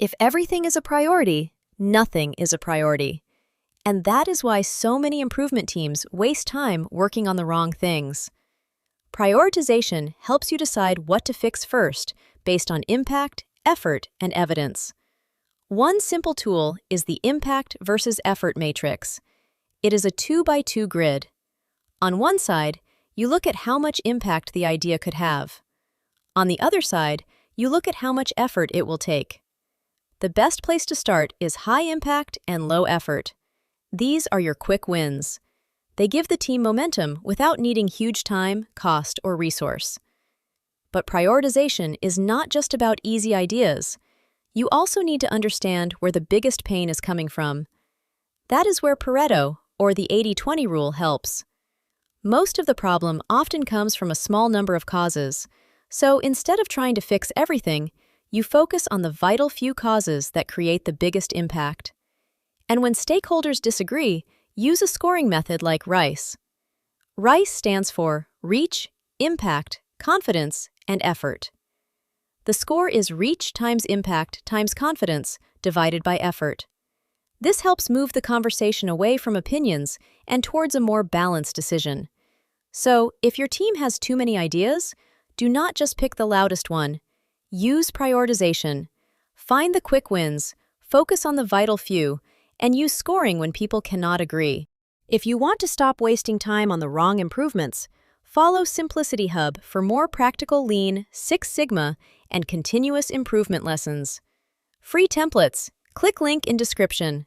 If everything is a priority, nothing is a priority. And that is why so many improvement teams waste time working on the wrong things. Prioritization helps you decide what to fix first based on impact, effort, and evidence. One simple tool is the impact versus effort matrix. It is a 2x2 grid. On one side, you look at how much impact the idea could have. On the other side, you look at how much effort it will take. The best place to start is high impact and low effort. These are your quick wins. They give the team momentum without needing huge time, cost, or resource. But prioritization is not just about easy ideas. You also need to understand where the biggest pain is coming from. That is where Pareto, or the 80-20 rule, helps. Most of the problem often comes from a small number of causes, so instead of trying to fix everything, you focus on the vital few causes that create the biggest impact. And when stakeholders disagree, use a scoring method like RICE. RICE stands for Reach, Impact, Confidence, and Effort. The score is reach times impact times confidence divided by effort. This helps move the conversation away from opinions and towards a more balanced decision. So, if your team has too many ideas, do not just pick the loudest one. Use prioritization. Find the quick wins, focus on the vital few, and use scoring when people cannot agree. If you want to stop wasting time on the wrong improvements, follow SimplicityHub for more practical Lean, Six Sigma, and continuous improvement lessons. Free templates. Click link in description.